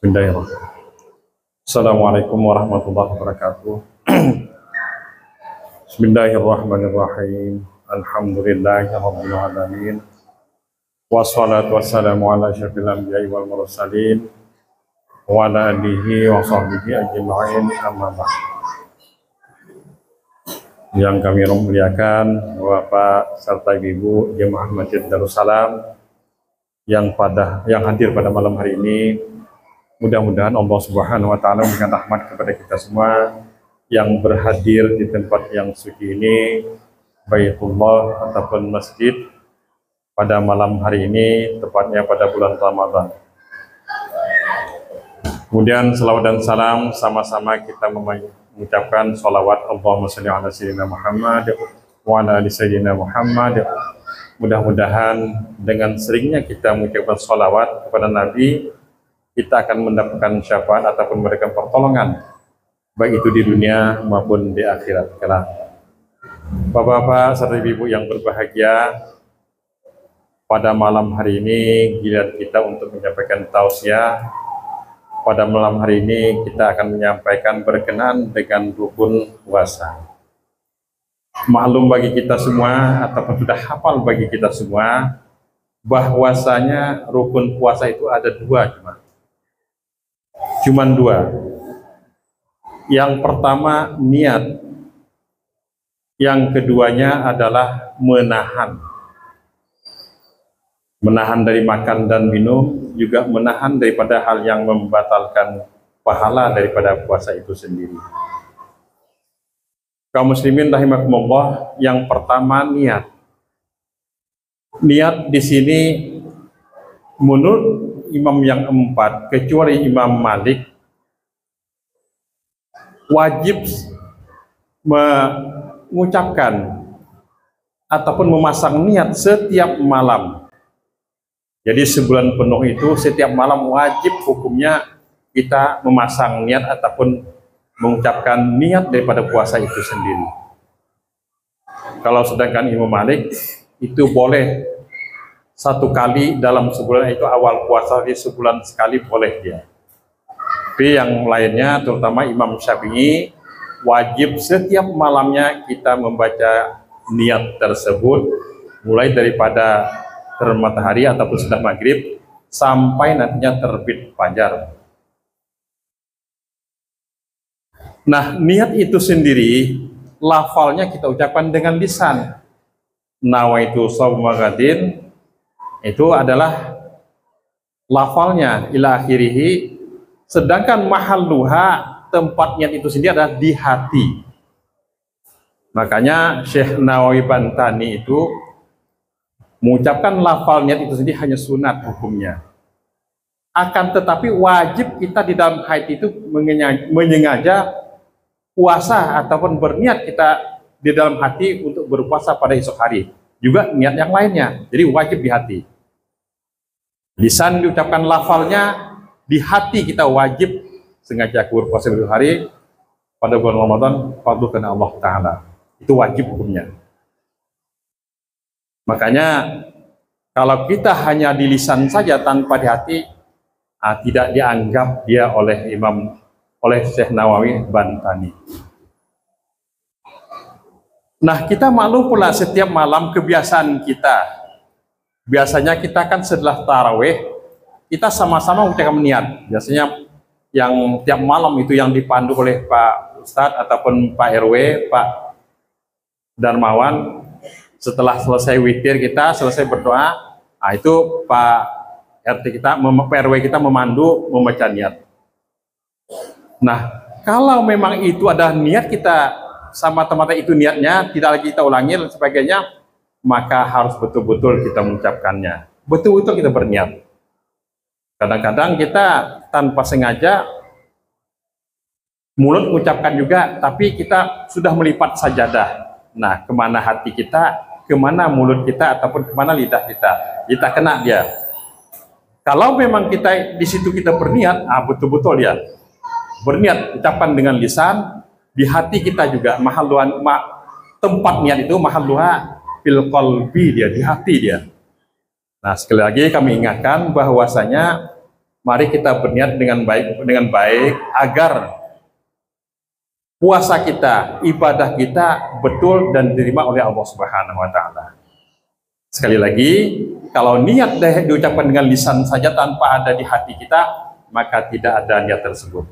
Bismillahirrahmanirrahim. Assalamualaikum warahmatullahi wabarakatuh. Bismillahirrahmanirrahim. Alhamdulillahirabbil alamin. Wassalatu wassalamu ala asyrofil anbiya'i wal mursalin wa ala alihi wa sahbihi ajma'in, amma ba'd. Yang kami muliakan Bapak serta Ibu Jemaah Masjid Darussalam yang hadir pada malam hari ini. Mudah-mudahan Allah Subhanahu wa Ta'ala memberikan rahmat kepada kita semua yang berhadir di tempat yang suci ini, Baitullah ataupun masjid, pada malam hari ini, tepatnya pada bulan Ramadan. Kemudian salawat dan salam sama-sama kita mengucapkan salawat Allahumma sholli ala sayyidina Muhammad wa ala ali sayyidina Muhammad. Mudah-mudahan dengan seringnya kita mengucapkan salawat kepada Nabi, kita akan mendapatkan syafaat ataupun memberikan pertolongan, baik itu di dunia maupun di akhirat kelak. Bapak-bapak serta ibu yang berbahagia, pada malam hari ini giliran kita untuk menyampaikan tausiah. Pada malam hari ini kita akan menyampaikan berkenaan dengan rukun puasa. Maklum bagi kita semua ataupun sudah hafal bagi kita semua bahwasanya rukun puasa itu ada cuman dua. Yang pertama niat, yang keduanya adalah menahan dari makan dan minum, juga menahan daripada hal yang membatalkan pahala daripada puasa itu sendiri. Kaum muslimin rahimakumullah, yang pertama niat. Niat di sini menurut imam yang empat, kecuali Imam Malik, wajib mengucapkan ataupun memasang niat setiap malam. Jadi sebulan penuh itu setiap malam wajib hukumnya kita memasang niat ataupun mengucapkan niat daripada puasa itu sendiri. Kalau sedangkan Imam Malik itu boleh satu kali dalam sebulan, itu awal puasa di sebulan sekali boleh dia. Tapi yang lainnya terutama Imam Syafi'i wajib setiap malamnya kita membaca niat tersebut, mulai daripada terbenam matahari ataupun sudah maghrib sampai nantinya terbit fajar. Nah, niat itu sendiri lafalnya kita ucapkan dengan lisan. Nawaitu shauma ghadin, itu adalah lafalnya ila akhirih, sedangkan mahalluha, tempat niat itu sendiri adalah di hati. Makanya Syekh Nawawi Bantani itu mengucapkan lafal niat itu sendiri hanya sunat hukumnya. Akan tetapi wajib kita di dalam hati itu menyengaja puasa ataupun berniat kita di dalam hati untuk berpuasa pada esok hari. Juga niat yang lainnya, jadi wajib di hati. Lisan diucapkan lafalnya, di hati kita wajib sengaja berpuasa di hari pada bulan Ramadan, fardhu karena Allah Ta'ala. Itu wajib hukumnya. Makanya kalau kita hanya di lisan saja tanpa di hati, tidak dianggap dia oleh Syekh Nawawi Bantani. Nah, kita maklum pula setiap malam kebiasaan kita. Biasanya kita kan setelah tarawih, kita sama-sama mengucapkan niat. Biasanya yang tiap malam itu yang dipandu oleh Pak Ustadz ataupun Pak RW, Pak Darmawan, setelah selesai witir kita, selesai berdoa, itu Pak RT kita, Pak RW kita memandu membaca niat. Nah, kalau memang itu ada niat kita, sama teman-teman itu niatnya, tidak lagi kita ulangi dan sebagainya, maka harus betul-betul kita mengucapkannya. Betul-betul kita berniat. Kadang-kadang kita tanpa sengaja mulut mengucapkan juga, tapi kita sudah melipat sajadah. Nah, kemana hati kita, kemana mulut kita, ataupun kemana lidah kita kena dia. Kalau memang kita di situ kita berniat, betul-betul dia berniat, ucapan dengan lisan, di hati kita juga tempat niat itu mahalluha fil qalbi, dia di hati dia. Nah, sekali lagi kami ingatkan bahwasanya Mari kita berniat dengan baik agar puasa kita, ibadah kita betul dan diterima oleh Allah Subhanahu wa taala. Sekali lagi, kalau niat diucapkan dengan lisan saja tanpa ada di hati kita, maka tidak ada niat tersebut.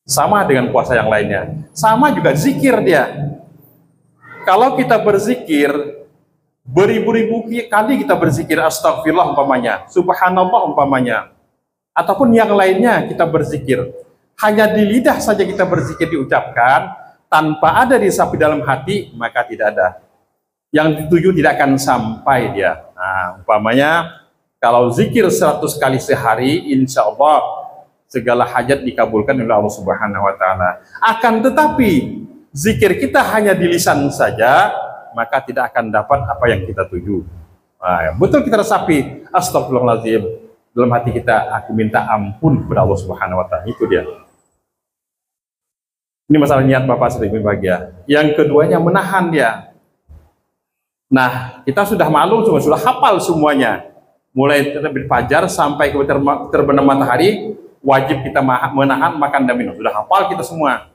Sama dengan puasa yang lainnya. Sama juga zikir dia. Kalau kita berzikir, beribu-ribu kali kita berzikir astagfirullah umpamanya, subhanallah umpamanya, ataupun yang lainnya kita berzikir, hanya di lidah saja kita berzikir diucapkan, tanpa ada disapi dalam hati, maka tidak ada. Yang dituju tidak akan sampai dia. Nah, umpamanya, kalau zikir 100 kali sehari, insya Allah segala hajat dikabulkan oleh Allah Subhanahu wa taala. Akan tetapi, zikir kita hanya di lisan saja, maka tidak akan dapat apa yang kita tuju. Nah, betul kita resapi, astagfirullahaladzim, dalam hati kita, aku minta ampun kepada Allah Subhanahu wa taala. Itu dia. Ini masalah niat Bapak Sri bahagia. Yang keduanya menahan dia. Nah, kita sudah maklum, sudah hafal semuanya. Mulai terbit fajar sampai ke terbenam matahari, wajib kita menahan makan dan minum. Sudah hafal kita semua.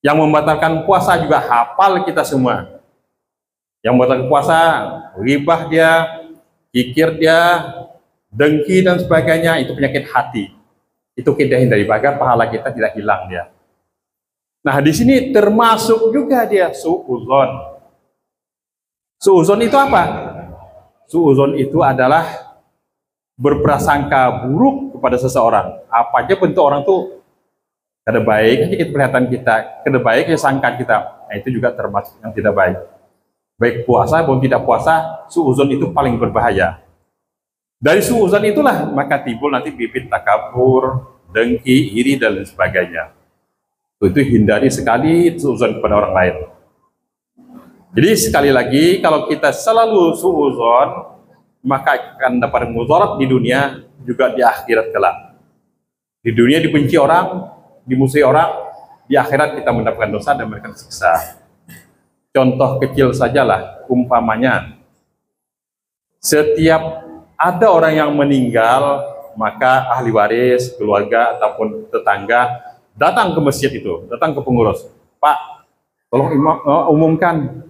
Yang membatalkan puasa juga hafal kita semua. Yang membatalkan puasa, ribah dia, kikir dia, dengki dan sebagainya, itu penyakit hati. Itu kita hindari agar pahala kita tidak hilang dia. Nah, di sini termasuk juga dia suudzon. Suudzon itu apa? Suudzon itu adalah berprasangka buruk kepada seseorang. Apa aja bentuk orang tuh kada baik aja kita kelihatan kita, kada baik aja sangka kita. Nah, itu juga termasuk yang tidak baik. Baik puasa maupun tidak puasa, suudzon itu paling berbahaya. Dari suudzon itulah maka timbul nanti bibit takabur, dengki, iri dan lain sebagainya. Itu hindari sekali suudzon kepada orang lain. Jadi sekali lagi, kalau kita selalu suudzon, maka akan dapat mudarat di dunia juga di akhirat kelak. Di dunia dibenci orang, dimusuhi orang, di akhirat kita mendapatkan dosa dan mendapatkan siksa. Contoh kecil sajalah, umpamanya setiap ada orang yang meninggal, maka ahli waris, keluarga ataupun tetangga datang ke masjid itu, datang ke pengurus. Pak, tolong umumkan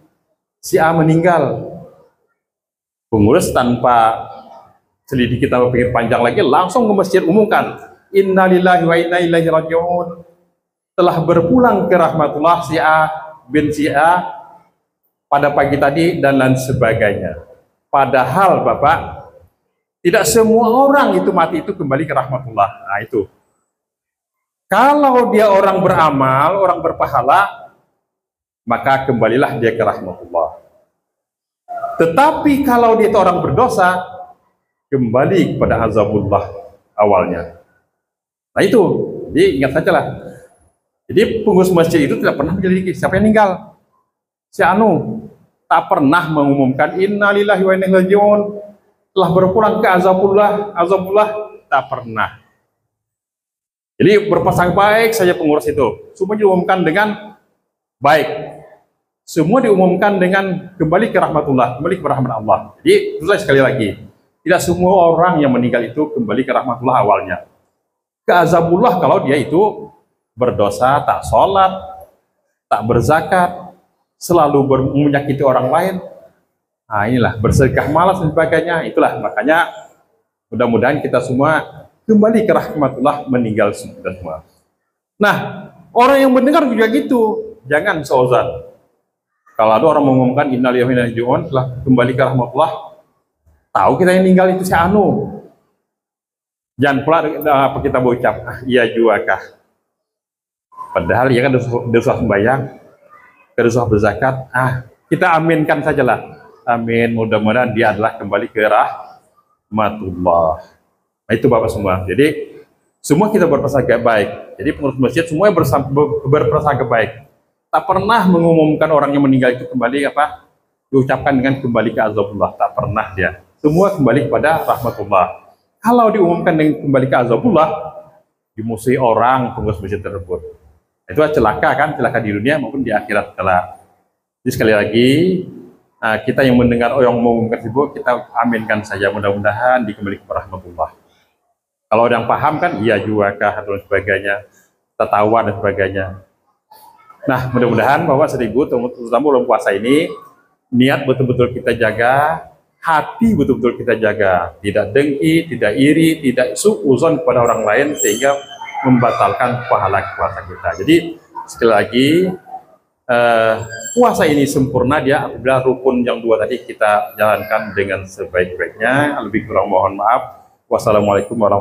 si A meninggal. Pengurus tanpa selidiki kita pikir panjang lagi, langsung ke masjid umumkan, innalillahi wa inna ilaihi raji'un, telah berpulang ke rahmatullah si A bin si A pada pagi tadi dan lain sebagainya. Padahal Bapak, tidak semua orang itu mati itu kembali ke rahmatullah. Nah itu, kalau dia orang beramal, orang berpahala, maka kembalilah dia ke rahmatullah. Tetapi kalau dia itu orang berdosa, kembali kepada azabullah awalnya. Nah itu, jadi ingat saja lah. Jadi pengurus masjid itu tidak pernah menyelidiki siapa yang meninggal. Si Anu tak pernah mengumumkan innalillahi wa inna ilaihi raji'un, telah berpulang ke azabullah, tak pernah. Jadi berpasang baik saja pengurus itu. Semua diumumkan dengan baik. Semua diumumkan dengan kembali ke rahmatullah, kembali ke rahmat Allah. Jadi itulah sekali lagi, tidak semua orang yang meninggal itu kembali ke rahmatullah awalnya. Ke azabullah kalau dia itu berdosa, tak sholat, tak berzakat, selalu menyakiti orang lain. Nah inilah, bersedekah malas dan sebagainya. Itulah makanya mudah-mudahan kita semua kembali ke rahmatullah, meninggal semua. Nah, orang yang mendengar juga gitu, jangan seuzon. Kalau ada orang mengumumkan innalillahi wa inna ilaihi raji'un, telah kembali ke rahmatullah, tahu kita yang meninggal itu si Anu. Jangan pula apa kita berucap, iya juga kah. Padahal ya kan dosa sembahyang, dosa berzakat, kita aminkan sajalah. Amin, mudah-mudahan dia adalah kembali ke rahmatullah. Nah itu Bapak semua. Jadi semua kita berprasangka baik. Jadi pengurus masjid semua berprasangka baik. Tak pernah mengumumkan orang yang meninggal itu kembali diucapkan dengan kembali ke azabullah. Tak pernah dia. Semua kembali kepada rahmatullah. Kalau diumumkan dengan kembali ke azabullah, dimusuhi orang pengurus masjid tersebut. Itu celaka kan, celaka di dunia maupun di akhirat kelak. Jadi sekali lagi, kita yang mendengar yang mengumumkan tersebut, kita aminkan saja, mudah-mudahan dikembali ke rahmatullah. Kalau ada yang paham kan, iya juakah dan sebagainya, tertawa dan sebagainya. Nah, mudah-mudahan bahwa 1000 terutama bulan puasa ini, niat betul-betul kita jaga, hati betul-betul kita jaga, tidak dengki, tidak iri, tidak suuzon kepada orang lain sehingga membatalkan pahala puasa kita. Jadi sekali lagi, puasa ini sempurna dia apabila rukun yang 2 tadi kita jalankan dengan sebaik-baiknya. Lebih kurang mohon maaf. Wassalamualaikum warahmatullahi wabarakatuh.